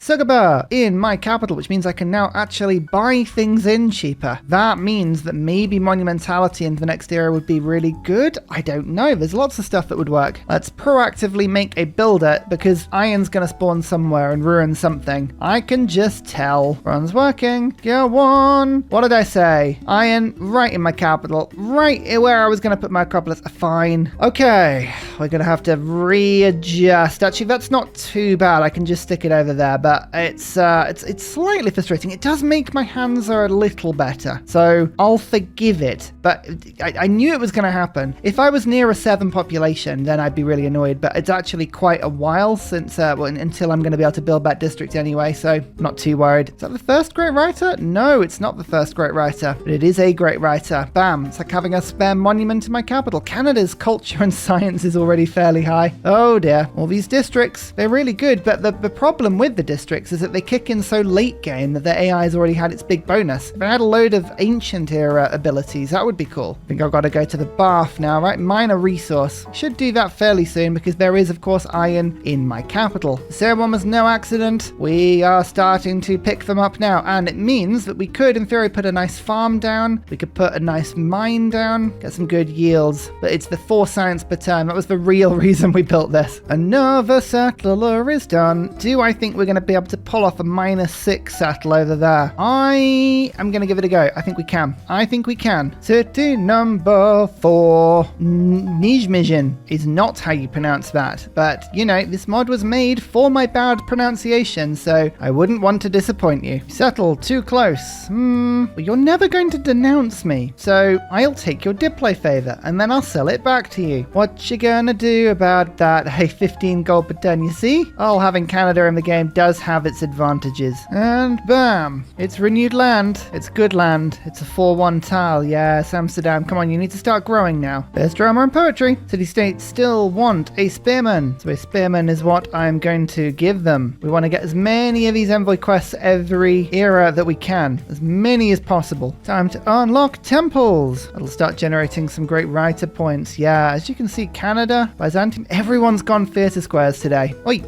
Sugaba in my capital, which means I can now actually buy things in cheaper. That means that maybe monumentality in the next era would be really good. I don't know. There's lots of stuff that would work. Let's proactively make a builder because iron's going to spawn somewhere and ruin something. I can just tell. Run's working. Go on. What did I say? Iron right in my capital. Right where I was going to put my acropolis. Fine. Okay. We're going to have to readjust. Actually, that's not too bad. I can just stick it over there, but it's slightly frustrating. It does make my hands are a little better, so I'll forgive it. But I knew it was going to happen. If I was near a 7 population, then I'd be really annoyed. But it's actually quite a while since until I'm going to be able to build that district anyway, so not too worried. Is that the first great writer? No, it's not the first great writer, but it is a great writer. Bam! It's like having a spare monument in my capital. Canada's culture and science is already fairly high. Oh dear, all these districts, they're really good, but the problem with the districts is that they kick in so late game that the AI has already had its big bonus. If I had a load of ancient era abilities, that would be cool. I think I've got to go to the bath now, right? Minor resource. Should do that fairly soon because there is, of course, iron in my capital. The Serum was no accident. We are starting to pick them up now, and it means that we could, in theory, put a nice farm down. We could put a nice mine down, get some good yields, but it's the 4 science per turn. That was the real reason we built this. Another settler is done. Do I think we're going to be able to pull off a -6 settle over there? I am going to give it a go. I think we can. I think we can. City number 4. Nijmijin is not how you pronounce that, but you know, this mod was made for my bad pronunciation, so I wouldn't want to disappoint you. Settle too close. Well, you're never going to denounce me, so I'll take your diplo favor and then I'll sell it back to you. What you gonna do about that? Hey, 15 gold per turn, you see? Oh, having Canada in the game does have its advantages. And bam, it's renewed land. It's good land. It's a 4-1 tile. Yes, Amsterdam, come on, you need to start growing now. There's drama and poetry. City-states still want a spearman, so a spearman is what I'm going to give them. We want to get as many of these envoy quests every era that we can, as many as possible. Time to unlock temples. That'll start generating some great writer points. Yeah, as you can see, Canada, Byzantium, everyone's gone theatre squares today. Oi,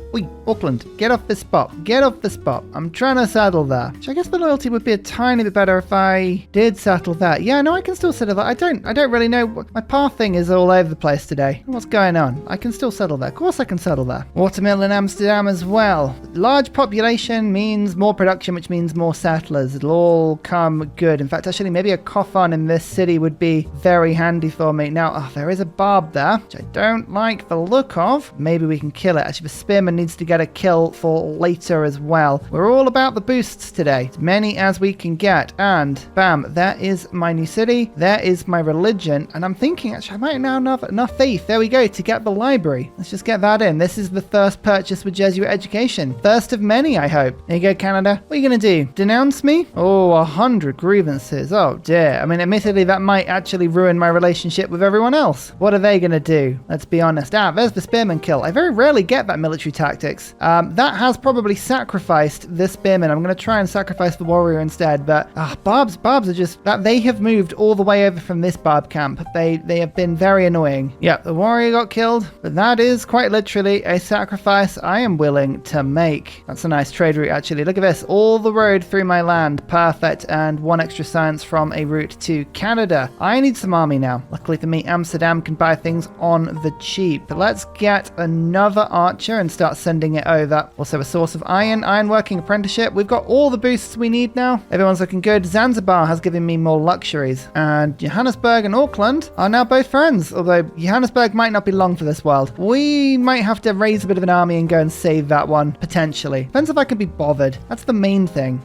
Auckland, get off the spot. Get off the spot. I'm trying to settle there. Which I guess the loyalty would be a tiny bit better if I did settle that. Yeah, no, I can still settle that. I don't really know. My path thing is all over the place today. What's going on? I can still settle there. Of course I can settle there. Watermill in Amsterdam as well. Large population means more production, which means more settlers. It'll all come good. In fact, actually, maybe a coffin in this city would be very handy for me. Now, there is a barb there, which I don't like the look of. Maybe we can kill it. Actually, the spearman needs to get a kill for later as well. We're all about the boosts today. As many as we can get. And bam, there is my new city. There is my religion. And I'm thinking, actually, I might now have enough faith. There we go, to get the library. Let's just get that in. This is the first purchase with Jesuit education. First of many, I hope. There you go, Canada. What are you going to do? Denounce me? Oh, 100 grievances. Oh, dear. I mean, admittedly, that might actually ruin my relationship with everyone else. What are they going to do? Let's be honest. There's the spearman kill. I very rarely get that military tactics. That has probably sacrificed the spearman. I'm going to try and sacrifice the warrior instead, but barbs are just that they have moved all the way over from this barb camp. They have been very annoying. Yeah, the warrior got killed, but that is quite literally a sacrifice I am willing to make. That's a nice trade route, actually. Look at this. All the road through my land. Perfect. And 1 extra science from a route to Canada. I need some army now. Luckily for me, Amsterdam can buy things on the cheap. But let's get another archer and start sending it over. Also a source of ironworking apprenticeship. We've got all the boosts we need now. Everyone's looking good. Zanzibar has given me more luxuries. And Johannesburg and Auckland are now both friends. Although Johannesburg might not be long for this world. We might have to raise a bit of an army and go and save that one, potentially. Depends if I can be bothered. That's the main thing.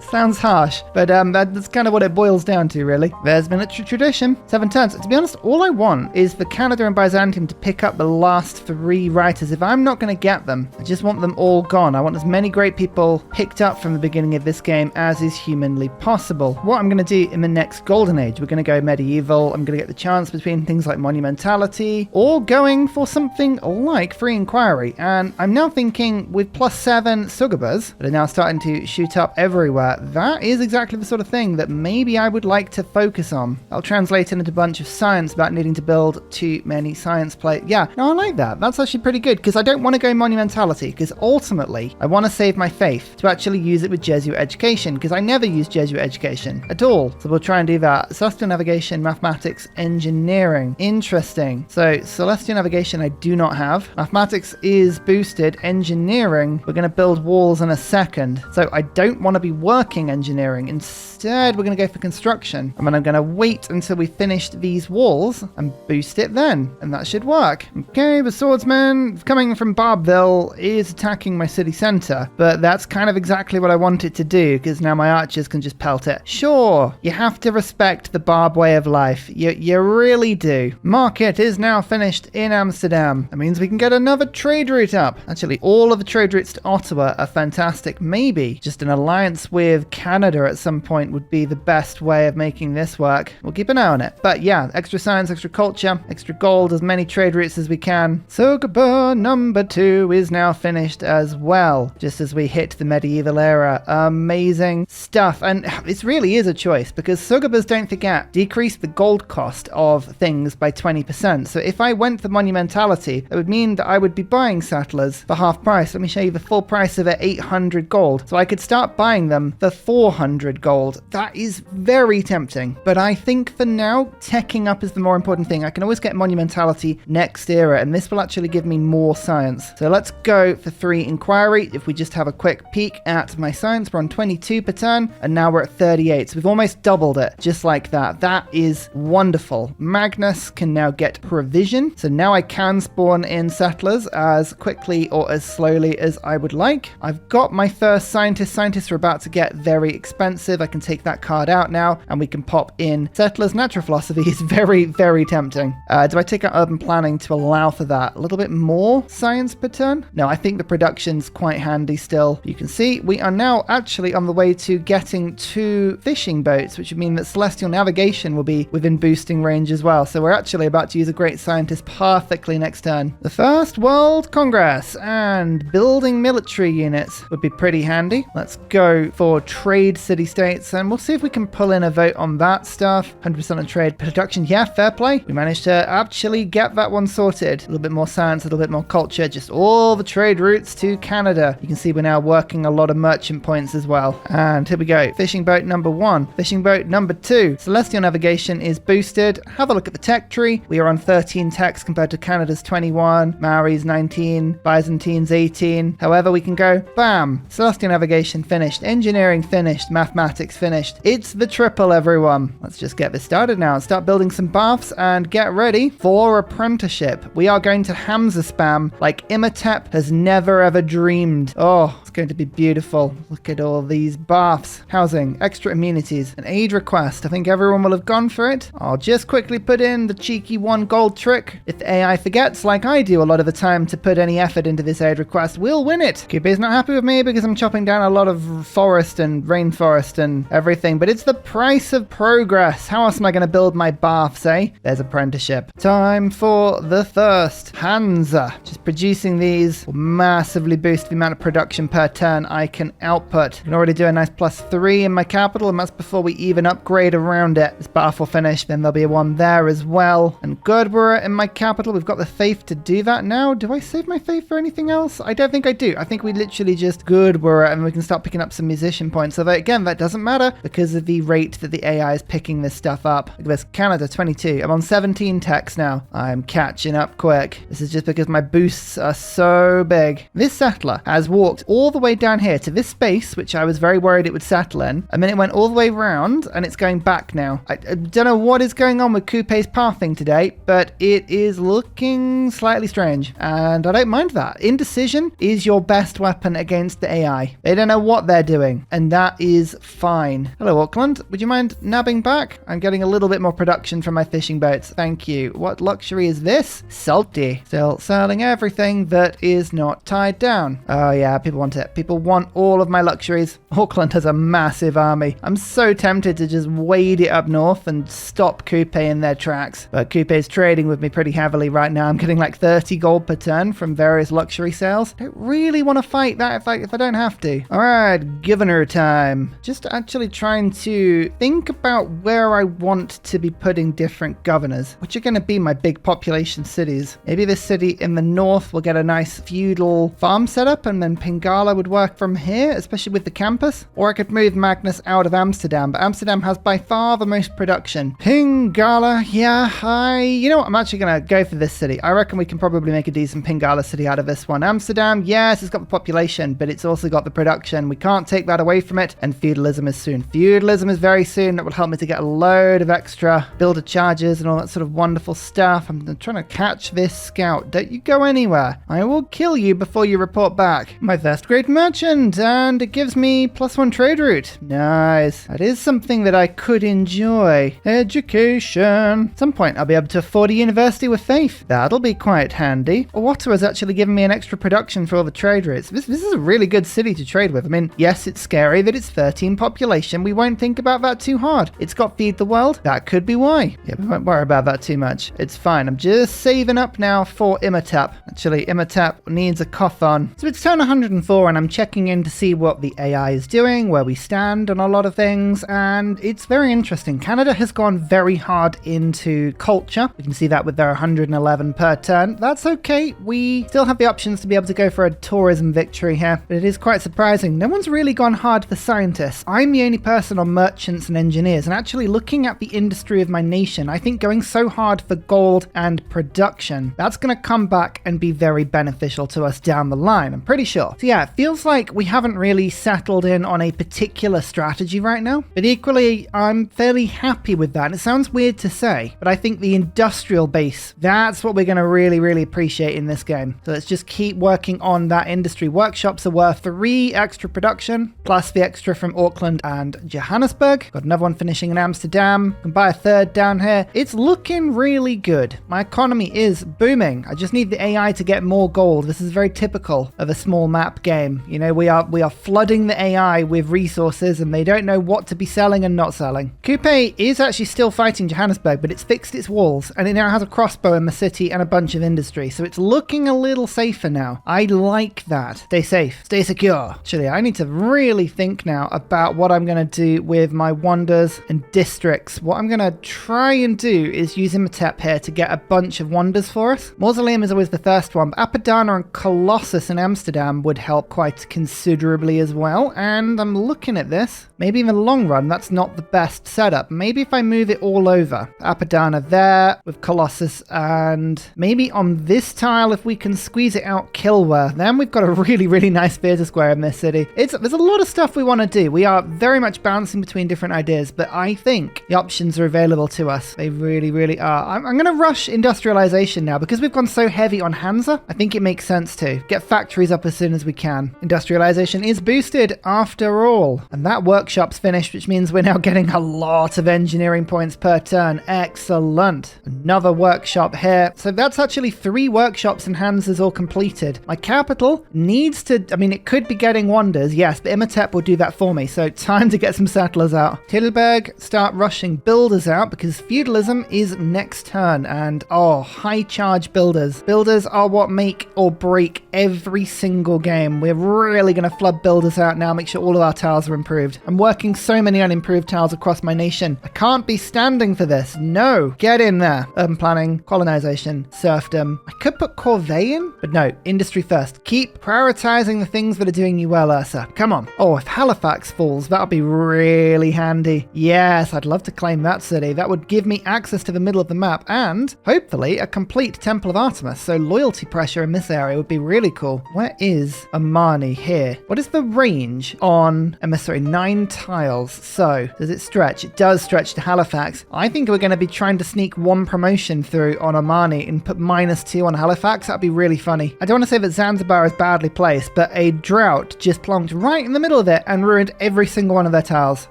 Sounds harsh, but that's kind of what it boils down to, really. There's military tradition. 7 turns. To be honest, all I want is for Canada and Byzantium to pick up the last 3 writers. If I'm not going to get them, I just want them all gone. I want as many great people picked up from the beginning of this game as is humanly possible. What I'm going to do in the next golden age, we're going to go medieval. I'm going to get the chance between things like monumentality or going for something like free inquiry. And I'm now thinking with +7 Sugabas that are now starting to shoot up everywhere. That is exactly the sort of thing that maybe I would like to focus on. I'll translate into a bunch of science about needing to build too many science plates. Yeah, no, I like that. That's actually pretty good because I don't want to go monumentality because ultimately, I want to save my faith to actually use it with Jesuit education, because I never use Jesuit education at all. So we'll try and do that. Celestial navigation, mathematics, engineering. Interesting. So celestial navigation I do not have. Mathematics is boosted. Engineering, we're going to build walls in a second. So I don't want to be working engineering. Instead, we're going to go for construction. And then I'm going to wait until we finished these walls and boost it then. And that should work. Okay, the swordsman coming from Barbville is attacking my city center. But that's kind of exactly what I want it to do, because now my archers can just pelt it. Sure, you have to respect the Barb way of life. You really do. Market is now finished in Amsterdam. That means we can get another trade route up. Actually, all of the trade routes to Ottawa are fantastic. Maybe just an alliance with Canada at some point would be the best way of making this work. We'll keep an eye on it. But yeah, extra science, extra culture, extra gold, as many trade routes as we can. Sogaba number 2 is now finished as well, just as we hit the medieval era. Amazing stuff. And this really is a choice, because Sogabas, don't forget, decrease the gold cost of things by 20%. So if I went for monumentality, it would mean that I would be buying settlers for half price. Let me show you the full price of it, 800 gold. So I could start buying them for 400 gold. That is very tempting. But I think for now, teching up is the more important thing. I can always get monumentality next era, and this will actually give me more science. So let's go for 3 inquiry. If we just have a quick peek at my science, we're on 22 per turn, and now we're at 38. So we've almost doubled it, just like that. That is wonderful. Magnus can now get provision. So now I can spawn in settlers as quickly or as slowly as I would like. I've got my first scientist. Scientists are about to get very expensive. I can take that card out now, and we can pop in settlers. Natural philosophy is very, very tempting. Do I take out urban planning to allow for that? A little bit more science per turn? No, I think the production's quite handy still. You can see we are now actually on the way to getting 2 fishing boats, which would mean that celestial navigation will be within boosting range as well. So we're actually about to use a great scientist perfectly next turn. The First World Congress and building military units would be pretty handy. Let's go for trade city-states, and we'll see if we can pull in a vote on that stuff. 100% on trade production. Yeah, fair play. We managed to actually get that one sorted. A little bit more science, a little bit more culture, just all the trade routes to Canada. You can see we're now working a lot of merchant points as well. And here we go. Fishing boat number 1. Fishing boat number 2. Celestial navigation is boosted. Have a look at the tech tree. We are on 13 techs compared to Canada's 21, Maori's 19, Byzantine's 18. However, we can go, bam, celestial navigation finished, engineering finished, mathematics finished. It's the triple, everyone. Let's just get this started now and start building some baths and get ready for apprenticeship. We are going to Hamza spam like Imhotep has never ever dreamed. Oh, it's going to be beautiful. Look at all these baths. Housing, extra amenities, an aid request. I think everyone will have gone for it. I'll just quickly put in the cheeky 1 gold trick. If the AI forgets, like I do a lot of the time, to put any effort into this aid request, we'll win it. Kupe's not happy with me because I'm chopping down a lot of forest and rainforest and everything, but it's the price of progress. How else am I going to build my baths, eh? There's apprenticeship. Time for the thirst. Hansa. Just producing these will massively boost the amount of production per turn I can output. I can already do a nice +3 in my capital, and that's before we even upgrade around it. This bath will finish, then there'll be a 1 there as well. And good, we're in my capital. We've got the faith to do that now. Do I save my faith for anything else? I don't think I do. I think we literally just good, we're and we can start picking up some musician points. Although again, that doesn't matter because of the rate that the AI is picking this stuff up. Look at this, Canada 22. I'm on 17 techs now. I'm catching up quick. This is just because my boosts are so big. This settler has walked all the way down here to this space, which I was very worried it would settle in, and then it went all the way around, and it's going back now. I don't know what is going on with Kupe's pathing today, but it is looking slightly strange, and I don't mind that. Indecision is your best weapon against the AI. They don't know what they're doing, and that is fine. Hello, Auckland. Would you mind nabbing back? I'm getting a little bit more production from my fishing boats. Thank you. What luxury is this? Salty. Still selling everything that is not tied down. Oh yeah, people want to it. People want all of my luxuries. Auckland has a massive army. I'm so tempted to just wade it up north and stop Kupe in their tracks. But Kupe is trading with me pretty heavily right now. I'm getting like 30 gold per turn from various luxury sales. I don't really want to fight that if I don't have to. All right, governor time. Just actually trying to think about where I want to be putting different governors, which are going to be my big population cities. Maybe this city in the north will get a nice feudal farm setup, and then Pingala would work from here, especially with the campus. Or I could move Magnus out of Amsterdam, but Amsterdam has by far the most production. Pingala, yeah, you know what, I'm actually going to go for this city. I reckon we can probably make a decent Pingala city out of this one. Amsterdam, yes, it's got the population, but it's also got the production. We can't take that away from it, and feudalism is soon. Feudalism is very soon. That will help me to get a load of extra builder charges and all that sort of wonderful stuff. I'm trying to catch this scout. Don't you go anywhere. I will kill you before you report back. My first great merchant, and it gives me +1 trade route. Nice. That is something that I could enjoy. Education. At some point, I'll be able to afford a university with faith. That'll be quite handy. Ottawa has actually given me an extra production for all the trade routes. This is a really good city to trade with. I mean, yes, it's scary that it's 13 population. We won't think about that too hard. It's got feed the world. That could be why. Yeah, we won't worry about that too much. It's fine. I'm just saving up now for Imhotep. Actually, Imhotep needs a Kothon. So it's turn 104 and I'm checking in to see what the AI is doing, where we stand on a lot of things, and it's very interesting. Canada has gone very hard into culture. We can see that with their 111 per turn. That's okay. We still have the options to be able to go for a tourism victory here, but it is quite surprising. No one's really gone hard for scientists. I'm the only person on merchants and engineers, and actually looking at the industry of my nation, I think going so hard for gold and production, that's going to come back and be very beneficial to us down the line, I'm pretty sure. So yeah, it feels like we haven't really settled in on a particular strategy right now, but equally, I'm fairly happy with that. And it sounds weird to say, but I think the industrial base, that's what we're going to really appreciate in this game. So let's just keep working on that industry. Workshops are worth 3 extra production, plus the extra from Auckland and Johannesburg. Got another one finishing in Amsterdam. Can buy a third down here. It's looking really good. My economy is booming. I just need the AI to get more gold. This is very typical of a small map game. You know, we are flooding the AI with resources and they don't know what to be selling and not selling. Kupe is actually still fighting Johannesburg, but it's fixed its walls and it now has a crossbow in the city and a bunch of industry. So it's looking a little safer now. I like that. Stay safe. Stay secure. Actually, I need to really think now about what I'm going to do with my wonders and districts. What I'm going to try and do is use Imhotep here to get a bunch of wonders for us. Mausoleum is always the first one, but Apadana and Colossus in Amsterdam would help quite considerably as well. And I'm looking at this. Maybe in the long run, that's not the best setup. Maybe if I move it all over. Apadana there with Colossus, and maybe on this tile, if we can squeeze it out, Kilwer. Then we've got a really nice theatre square in this city. There's a lot of stuff we want to do. We are very much bouncing between different ideas, but I think the options are available to us. They really are. I'm going to rush industrialization now because we've gone so heavy on Hansa. I think it makes sense to get factories up as soon as we can. Industrialization is boosted after all, and that workshop's finished, which means we're now getting a lot of engineering points per turn. Excellent. Another workshop here. So that's actually 3 workshops and Hansa's all completed. My capital needs to, I mean, it could be getting wonders, yes, but Imhotep will do that for me. So time to get some settlers out. Tilburg, start rushing builders out because feudalism is next turn, and high charge builders. Builders are what make or break every single game. We're really going to flood builders out now, make sure all of our tiles are improved. I'm working so many unimproved tiles across my nation. I can't be standing for this. No, get in there. Urban planning, colonization, serfdom. I could put corvée in, but no, industry first. Keep prioritizing the things that are doing you well, Ursa. Come on. Oh, if Halifax falls, that'll be really handy. Yes, I'd love to claim that city. That would give me access to the middle of the map and hopefully a complete Temple of Artemis. So loyalty pressure in this area would be really cool. Where is Amani here? What is the range on emissary? 9 tiles. So does it stretch? It does stretch to Halifax. I think we're going to be trying to sneak 1 promotion through on Amani and put -2 on Halifax. That'd be really funny. I don't want to say that Zanzibar is badly placed, but a drought just plonked right in the middle of it and ruined every single one of their tiles.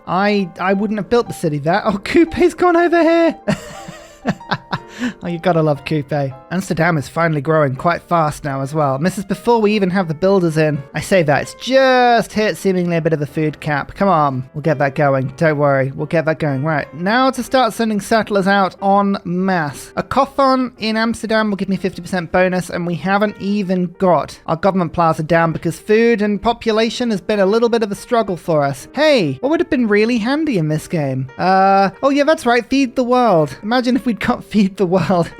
I wouldn't have built the city there. Oh, Kupe's gone over here. Oh, you gotta love Kupe. Amsterdam is finally growing quite fast now as well. And this is before we even have the builders in. I say that, it's just hit seemingly a bit of a food cap. Come on, we'll get that going. Don't worry, we'll get that going. Right, now to start sending settlers out en masse. A Kothon in Amsterdam will give me 50% bonus, and we haven't even got our government plaza down because food and population has been a little bit of a struggle for us. Hey, what would have been really handy in this game? Oh yeah, that's right, feed the world. Imagine if we'd got feed the world.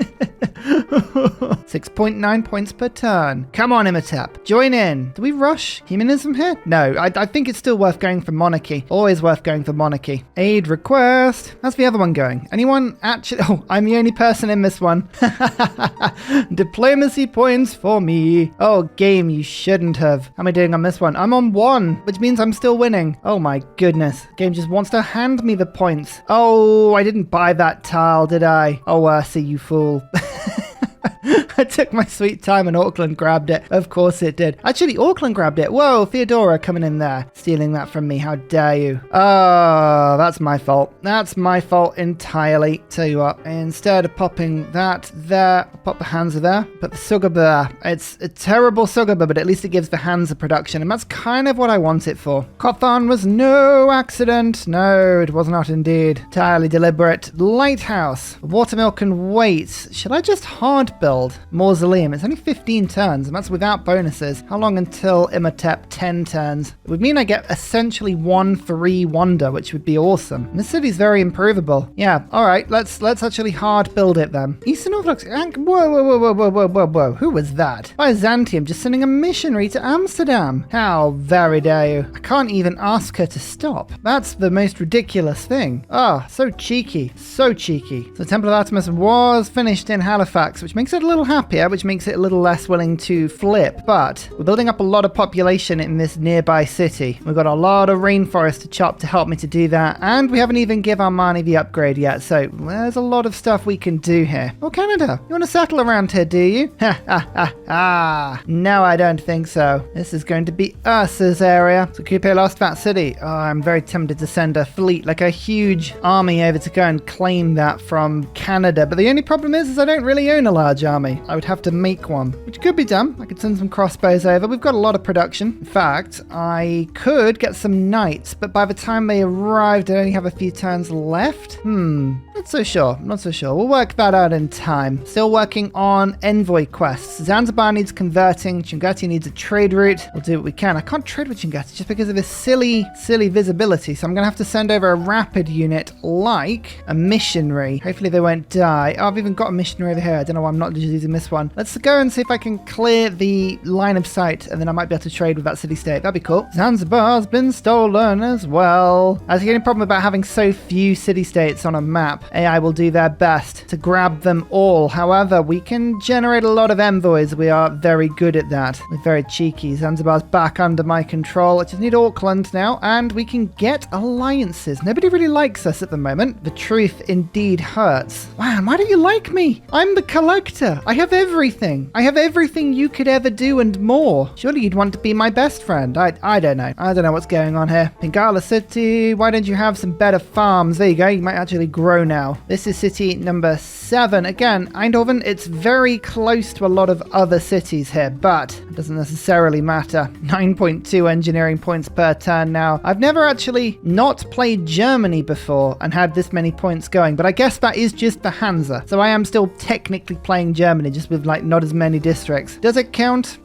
6.9 points per turn. Come on, Imhotep. Join in. Do we rush humanism here? No, I think it's still worth going for monarchy. Always worth going for monarchy. Aid request. How's the other one going? Anyone actually? Oh, I'm the only person in this one. Diplomacy points for me. Oh, game, you shouldn't have. How am I doing on this one? I'm on 1, which means I'm still winning. Oh my goodness. Game just wants to hand me the points. Oh, I didn't buy that tile, did I? Oh, see you fool. I took my sweet time and Auckland grabbed it. Of course it did. Actually, Auckland grabbed it. Whoa, Theodora coming in there, stealing that from me. How dare you? Oh, that's my fault. That's my fault entirely. Tell you what, instead of popping that there, I'll pop the Hansa there, put the Sugaba there. It's a terrible Sugaba, but at least it gives the Hansa production, and that's kind of what I want it for. Kothon was no accident. No, it was not indeed. Entirely deliberate. Lighthouse. Watermill can wait. Should I just hard build? Mausoleum. It's only 15 turns, and that's without bonuses. How long until Imhotep? 10 turns. It would mean I get essentially 1-3 wonder, which would be awesome. And this city's very improvable. Yeah, all right, let's actually hard build it then. Eastern Orthodox. Whoa. Who was that? Byzantium just sending a missionary to Amsterdam. How very dare you? I can't even ask her to stop. That's the most ridiculous thing. Ah, so cheeky. So cheeky. So Temple of Artemis was finished in Halifax, which makes it a little happier, which makes it a little less willing to flip, but we're building up a lot of population in this nearby city. We've got a lot of rainforest to chop to help me to do that, and we haven't even given Armani the upgrade yet, so there's a lot of stuff we can do here. Oh, Canada, you want to settle around here, do you? No, I don't think so. This is going to be us's area. So Kupe lost that city. Oh, I'm very tempted to send a fleet, like a huge army over to go and claim that from Canada, but the only problem is I don't really own a large army. I would have to make one, which could be done. I could send some crossbows over. We've got a lot of production. In fact, I could get some knights, but by the time they arrived, I only have a few turns left. Not so sure. We'll work that out in time. Still working on envoy quests. Zanzibar needs converting. Chingati needs a trade route. We'll do what we can. I can't trade with Chingati just because of this silly visibility, so I'm going to have to send over a rapid unit like a missionary. Hopefully they won't die. Oh, I've even got a missionary over here. I don't know why I'm not just using this one. Let's go and see if I can clear the line of sight, and then I might be able to trade with that city-state. That'd be cool. Zanzibar's been stolen as well. That's the only problem about having so few city-states on a map. AI will do their best to grab them all. However, we can generate a lot of envoys. We are very good at that. We're very cheeky. Zanzibar's back under my control. I just need Auckland now, and we can get alliances. Nobody really likes us at the moment. The truth indeed hurts. Wow, why don't you like me? I'm the collector. I have everything. I have everything you could ever do and more. Surely you'd want to be my best friend. I don't know. I don't know what's going on here. Pingala City, why don't you have some better farms? There you go. You might actually grow now. This is city number 7. Again, Eindhoven, it's very close to a lot of other cities here, but it doesn't necessarily matter. 9.2 engineering points per turn now. I've never actually not played Germany before and had this many points going, but I guess that is just the Hansa. So I am still technically playing Germany, just with like not as many districts. Does it count?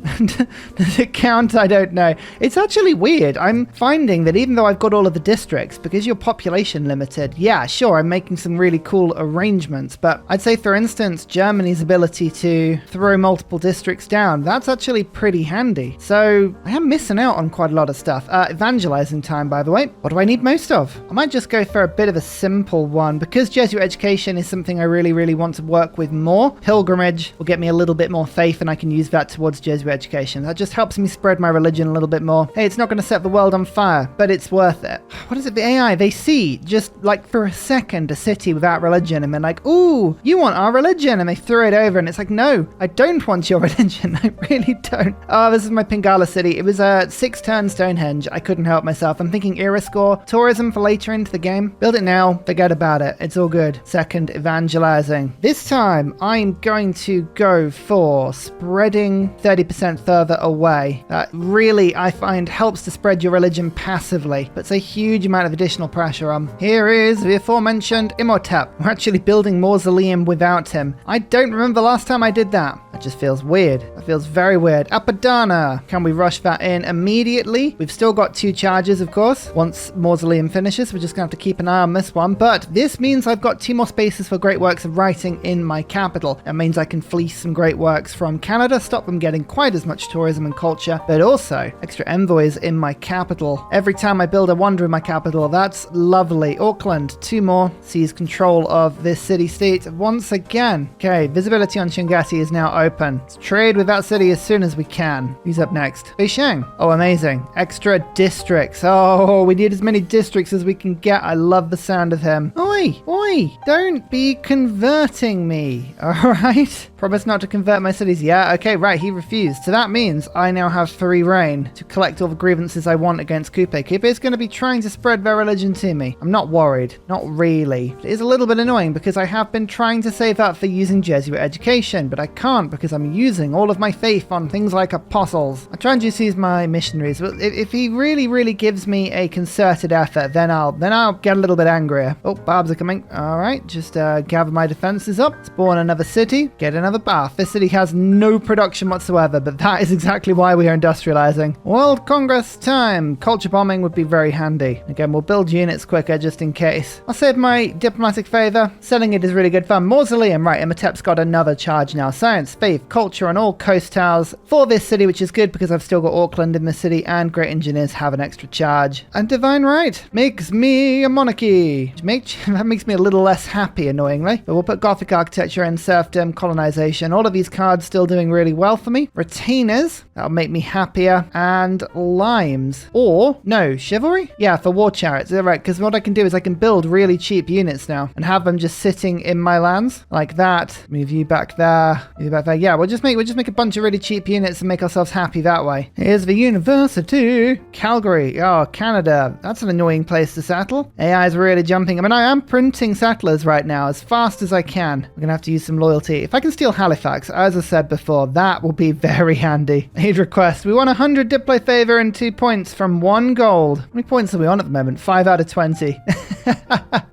Does it count? I don't know. It's actually weird. I'm finding that even though I've got all of the districts, because you're population limited, yeah, sure, I'm making some really cool arrangements, but I'd say, for instance, Germany's ability to throw multiple districts down, that's actually pretty handy. So I am missing out on quite a lot of stuff. Evangelizing time, by the way. What do I need most of? I might just go for a bit of a simple one, because Jesuit education is something I really want to work with more. Pilgrimage will get me a little bit more faith, and I can use that towards Jesuit education. That just helps me spread my religion a little bit more. Hey, it's not going to set the world on fire, but it's worth it. What is it, the AI? They see, just like for a second, a city without religion, and they're like, ooh, you want our religion, and they throw it over, and it's like, no, I don't want your religion. I really don't. Oh, this is my Pingala city. It was a 6-turn Stonehenge. I couldn't help myself. I'm thinking era score, tourism for later into the game. Build it now, forget about it. It's all good. Second, evangelizing. This time, I'm going to go for spreading 30% further away. That really, I find, helps to spread your religion passively, but it's a huge amount of additional pressure on. Here is the aforementioned Imhotep. We're actually building mausoleum without him. I don't remember the last time I did that. That just feels weird. That feels very weird. Apadana. Can we rush that in immediately? We've still got 2 charges, of course. Once mausoleum finishes, we're just going to have to keep an eye on this one, but this means I've got 2 more spaces for great works of writing in my capital. That means I can fleece some great works from Canada, stop them getting quite as much tourism and culture, but also extra envoys in my capital. Every time I build a wonder in my capital, that's lovely. Auckland, 2 more. Seize control of this city-state once again. Okay, visibility on Chingati is now open. Let's trade with that city as soon as we can. Who's up next? Beisheng. Oh, amazing. Extra districts. Oh, we need as many districts as we can get. I love the sound of him. Oi, oi, don't be converting me. All right. Promise not to convert my cities. Yeah, okay, right. He refused. So that means I now have free reign to collect all the grievances I want against Kupe. Kupe is going to be trying to spread their religion to me. I'm not worried. Not really. It is a little bit annoying because I have been trying to save up for using Jesuit education, but I can't because I'm using all of my faith on things like apostles. I try and just use my missionaries, but if he really gives me a concerted effort, then I'll get a little bit angrier. Oh, barbs are coming. All right, just gather my defenses up. Spawn another city. Get another bath. This city has no production whatsoever, but that is exactly why we are industrializing. World Congress time. Culture bombing would be very handy. Again, we'll build units quicker just in case. I'll save my diplomatic favor. Selling it is really good fun. Mausoleum. Right, Imhotep's got another charge now. Science, faith, culture, and all coast towers for this city, which is good because I've still got Auckland in the city, and great engineers have an extra charge. And divine right makes me a monarchy. That makes me a little less happy, annoyingly. But we'll put Gothic architecture and serfdom, colonization. All of these cards still doing really well for me. Retainers, that'll make me happier. And limes. Or, no, chivalry? Yeah, for war chariots. Right, because what I can do is I can build really cheap units now and have them just sitting in my lands like that. Move you back there. Move you back there. Yeah, we'll just make a bunch of really cheap units and make ourselves happy that way. Here's the university. Calgary. Oh, Canada. That's an annoying place to settle. AI is really jumping. I mean, I am printing settlers right now as fast as I can. We're going to have to use some loyalty. If I can steal Halifax, as I said before, that will be very handy. Aid request. We want 100 diplo favor and 2 points from 1 gold. How many points are we on at the moment? 5 out of 20.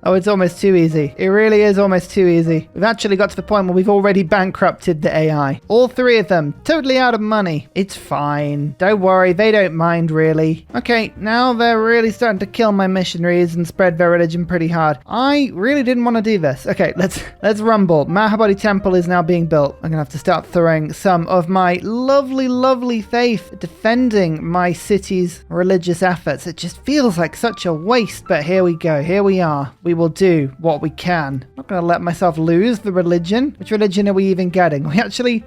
Oh, it's almost too easy. It really is almost too easy. We've actually got to the point where we've already bankrupted the AI. All 3 of them, totally out of money. It's fine. Don't worry, they don't mind really. Okay, now they're really starting to kill my missionaries and spread their religion pretty hard. I really didn't want to do this. Okay, let's rumble. Mahabodhi Temple is now being built. I'm gonna have to start throwing some of my lovely faith defending my city's religious efforts. It just feels like such a waste, but here we go. Here we are. We will do what we can. I'm not gonna let myself lose the religion. Which religion are we even getting?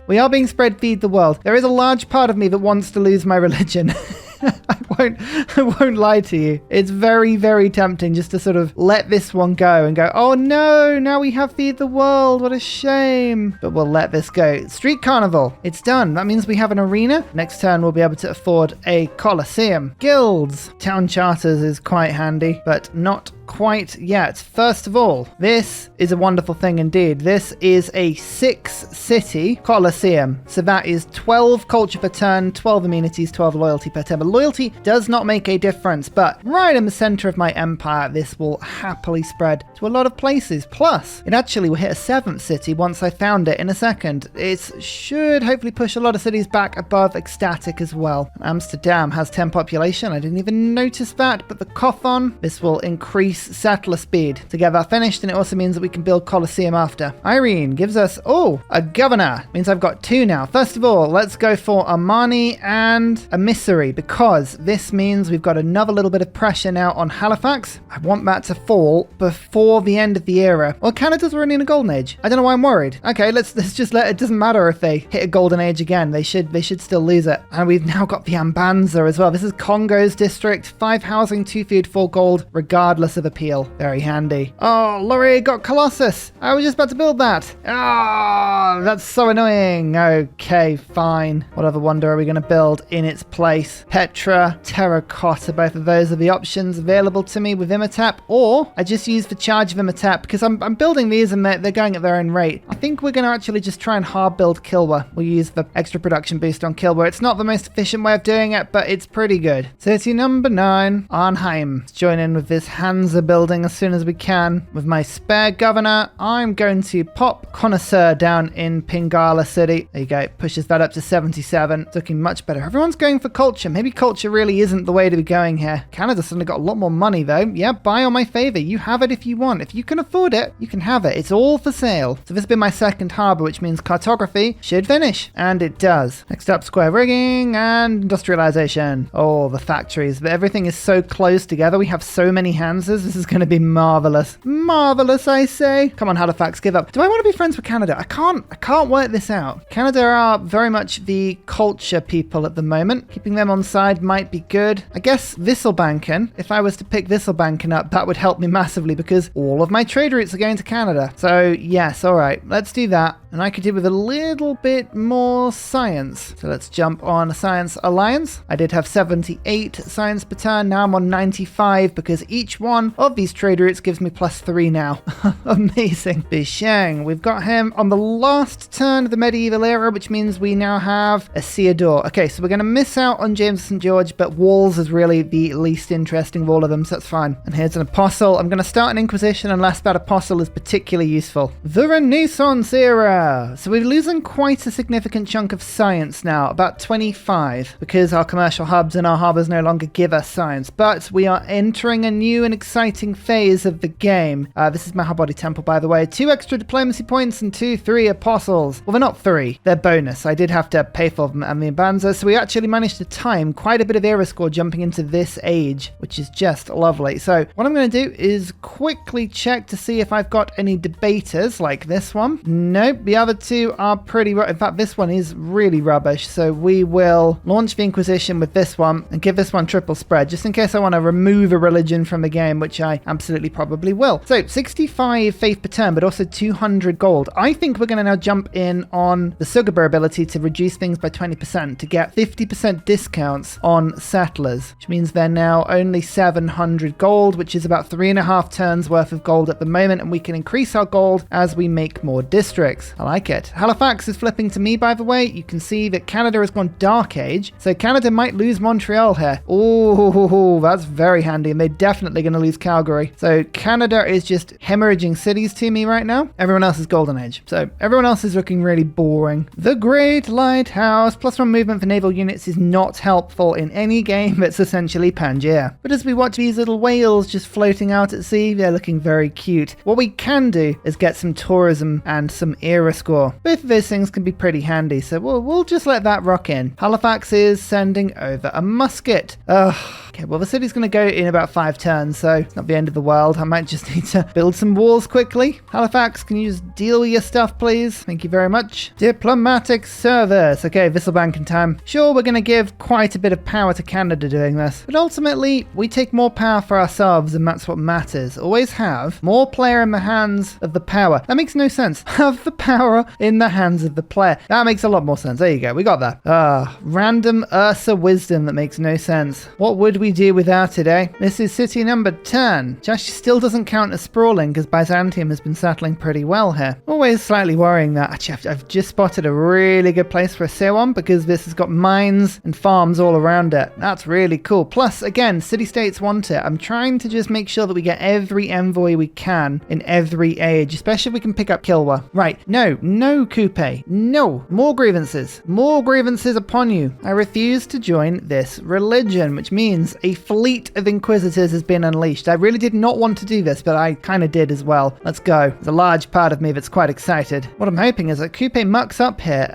We are being spread feed the world. There is a large part of me that wants to lose my religion. I won't lie to you. It's very tempting just to sort of let this one go and go, oh no, now we have feed the world. What a shame. But we'll let this go. Street Carnival. It's done. That means we have an arena. Next turn, we'll be able to afford a Colosseum. Guilds. Town charters is quite handy, but not quite yet. First of all, this is a wonderful thing indeed. This is a 6-city Colosseum. So that is 12 culture per turn, 12 amenities, 12 loyalty per turn. But loyalty does not make a difference, but right in the center of my empire, this will happily spread to a lot of places. Plus, it actually will hit a 7th city once I found it in a second. It should hopefully push a lot of cities back above ecstatic as well. Amsterdam has 10 population. I didn't even notice that, but the Kothon, this will increase settler speed to get that finished, and it also means that we can build Colosseum after. Irene gives us, a governor. Means I've got 2 now. First of all, let's go for Amani and Emissary, because this this means we've got another little bit of pressure now on Halifax. I want that to fall before the end of the era. Well, Canada's already in a golden age. I don't know why I'm worried. Okay, let's just let it. Doesn't matter if they hit a golden age again. They should still lose it. And we've now got the Ambanza as well. This is Kongo's district. 5 housing, 2 food, 4 gold, regardless of appeal. Very handy. Oh, Laurie got Colossus. I was just about to build that. Ah, that's so annoying. Okay, fine. What other wonder are we going to build in its place? Petra, Terracotta. Both of those are the options available to me with Imhotep, or I just use the charge of Imhotep because I'm building these and they're going at their own rate. I think we're going to actually just try and hard build Kilwa. We'll use the extra production boost on Kilwa. It's not the most efficient way of doing it, but it's pretty good. City number 9, Arnheim. Let's join in with this Hansa building as soon as we can. With my spare governor, I'm going to pop Connoisseur down in Pingala City. There you go. It pushes that up to 77. It's looking much better. Everyone's going for culture. Maybe culture really isn't the way to be going here. Canada's suddenly got a lot more money though. Yeah, buy on my favor. You have it if you want. If you can afford it, you can have it. It's all for sale. So this has been my second harbour, which means cartography should finish. And it does. Next up, square rigging and industrialization. Oh, the factories. Everything is so close together. We have so many Hansas. This is going to be marvelous. Marvelous, I say. Come on, Halifax, give up. Do I want to be friends with Canada? I can't work this out. Canada are very much the culture people at the moment. Keeping them on side might be good. I guess Visselbanken, if I was to pick Visselbanken up, that would help me massively because all of my trade routes are going to Canada. So yes, all right, let's do that. And I could do with a little bit more science. So let's jump on Science Alliance. I did have 78 science per turn. Now I'm on 95 because each one of these trade routes gives me +3 now. Amazing. Bishang, we've got him on the last turn of the medieval era, which means we now have a Theodore. Okay, so we're going to miss out on James St. George, but Walls is really the least interesting of all of them, so that's fine. And here's an Apostle. I'm going to start an Inquisition unless that Apostle is particularly useful. The Renaissance era. So we're losing quite a significant chunk of science now, about 25, because our commercial hubs and our harbours no longer give us science. But we are entering a new and exciting phase of the game. This is Mahabodhi Temple, by the way. 2 extra diplomacy points and 3 apostles. Well, they're not 3. They're bonus. I did have to pay for them and the Abanza, so we actually managed to time quite a bit of era score jumping into this age, which is just lovely. So what I'm going to do is quickly check to see if I've got any debaters like this one. Nope. The other 2 are pretty in fact, this one is really rubbish. So we will launch the Inquisition with this one and give this one triple spread, just in case I want to remove a religion from the game, which I absolutely probably will. So 65 faith per turn, but also 200 gold. I think we're going to now jump in on the Sugaba ability to reduce things by 20% to get 50% discounts on settlers, which means they're now only 700 gold, which is about 3.5 turns worth of gold at the moment, and we can increase our gold as we make more districts. I like it. Halifax is flipping to me, by the way. You can see that Canada has gone Dark Age, so Canada might lose Montreal here. Oh, that's very handy, and they're definitely going to lose Calgary. So Canada is just hemorrhaging cities to me right now. Everyone else is Golden Age, so everyone else is looking really boring. The Great Lighthouse. +1 movement for naval units is not helpful in any game that's essentially Pangaea. But as we watch these little whales just floating out at sea, they're looking very cute. What we can do is get some tourism and some era score. Both of those things can be pretty handy, so we'll just let that rock in. Halifax is sending over a musket. Okay, well the city's going to go in about 5 turns, so it's not the end of the world. I might just need to build some walls quickly. Halifax, can you just deal with your stuff, please? Thank you very much. Diplomatic service. Okay, Visselbanken time. Sure, we're going to give quite a bit of power to Canada doing this, but ultimately we take more power for ourselves, and that's what matters. Always have more player in the hands of the power. That makes no sense. Have the power in the hands of the player. That makes a lot more sense. There you go. We got that. Random Ursa wisdom that makes no sense. What would we do without it, eh? This is city number 10, which actually still doesn't count as sprawling because Byzantium has been settling pretty well here. Always slightly worrying that. Actually, I've just spotted a really good place for a Sewon because this has got mines and farms all around it. That's really cool. Plus, again, city-states want it. I'm trying to just make sure that we get every envoy we can in every age, especially if we can pick up Kilwa. Right. No, Kupe. No. More grievances. More grievances upon you. I refuse to join this religion, which means a fleet of Inquisitors has been unleashed. I really did not want to do this, but I kind of did as well. Let's go. There's a large part of me that's quite excited. What I'm hoping is that Kupe mucks up here.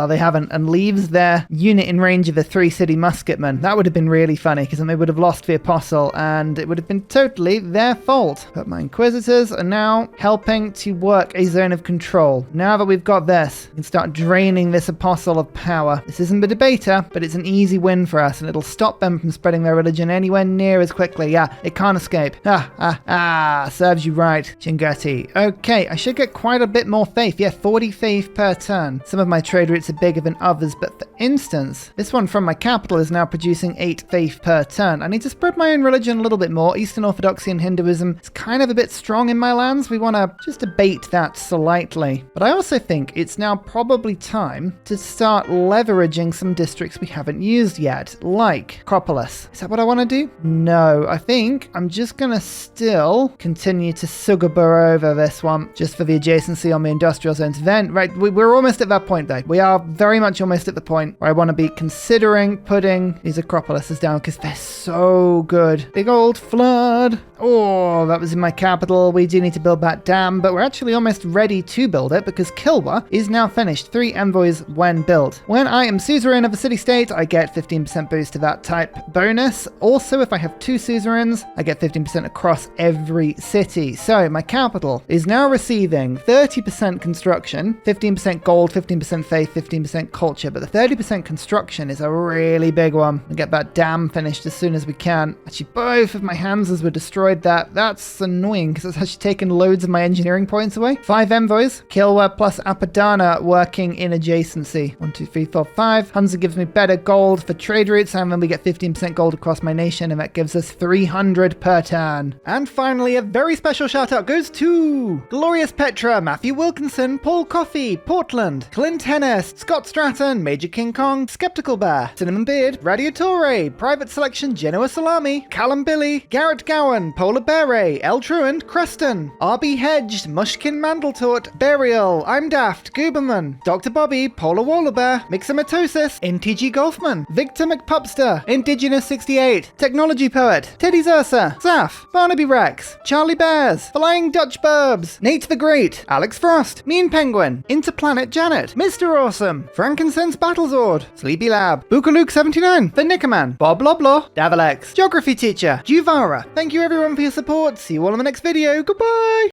They haven't, and leaves their unit in range of the 3 city musketmen. German. That would have been really funny because then they would have lost the apostle and it would have been totally their fault. But my inquisitors are now helping to work a zone of control. Now that we've got this, we can start draining this apostle of power. This isn't the debater, but it's an easy win for us and it'll stop them from spreading their religion anywhere near as quickly. Yeah, it can't escape. Serves you right, Chinguetti. Okay, I should get quite a bit more faith. Yeah, 40 faith per turn. Some of my trade routes are bigger than others, but for instance, this one from my capital is now producing 8 faith per turn. I need to spread my own religion a little bit more. Eastern Orthodoxy and Hinduism is kind of a bit strong in my lands. We want to just debate that slightly. But I also think it's now probably time to start leveraging some districts we haven't used yet, like Acropolis. Is that what I want to do? No, I think I'm just going to still continue to Sugabur over this one, just for the adjacency on the industrial zones. Then, right, we're almost at that point though. We are very much almost at the point where I want to be considering putting these Acropolises down because they're so good. Big old flood. Oh, that was in my capital. We do need to build that dam, but we're actually almost ready to build it because Kilwa is now finished. 3 envoys when built. When I am suzerain of a city-state, I get 15% boost to that type bonus. Also, if I have 2 suzerains, I get 15% across every city. So my capital is now receiving 30% construction, 15% gold, 15% faith, 15% culture, but the 30% construction is a really big one. We'll get that dam finished as soon as we can. Actually, both of my Hansas were destroyed. That's annoying because it's actually taken loads of my engineering points away. 5 envoys, Kilwa plus Apadana working in adjacency. 1, 2, 3, 4, 5. Hansa gives me better gold for trade routes, and then we get 15% gold across my nation, and that gives us 300 per turn. And finally, a very special shout out goes to Glorious Petra, Matthew Wilkinson, Paul Coffey, Portland, Clint Hennis, Scott Stratton, Major King Kong, Skeptical Bear, Cinnamon Beard, Radiatore, Private Selection, Genoa Salami, Callum Billy, Garrett Gowan, Polar Beret, El Truant, Creston, RB Hedged, Mushkin Mandletort, Burial, I'm Daft, Gooberman, Dr. Bobby, Polar Wallabear, Mixomatosis, NTG Golfman, Victor McPupster, Indigenous 68, Technology Poet, Teddy Zersa, Zaf, Barnaby Rex, Charlie Bears, Flying Dutch Burbs, Nate the Great, Alex Frost, Mean Penguin, Interplanet Janet, Mr. Awesome, Frankincense Battlezord, Sleepy Lab, Bookaluk 79, The Nickerman, Bob Loblaw, Davalex, Geography Teacher, Juvara. Thank you everyone for your support. See you all in the next video. Goodbye!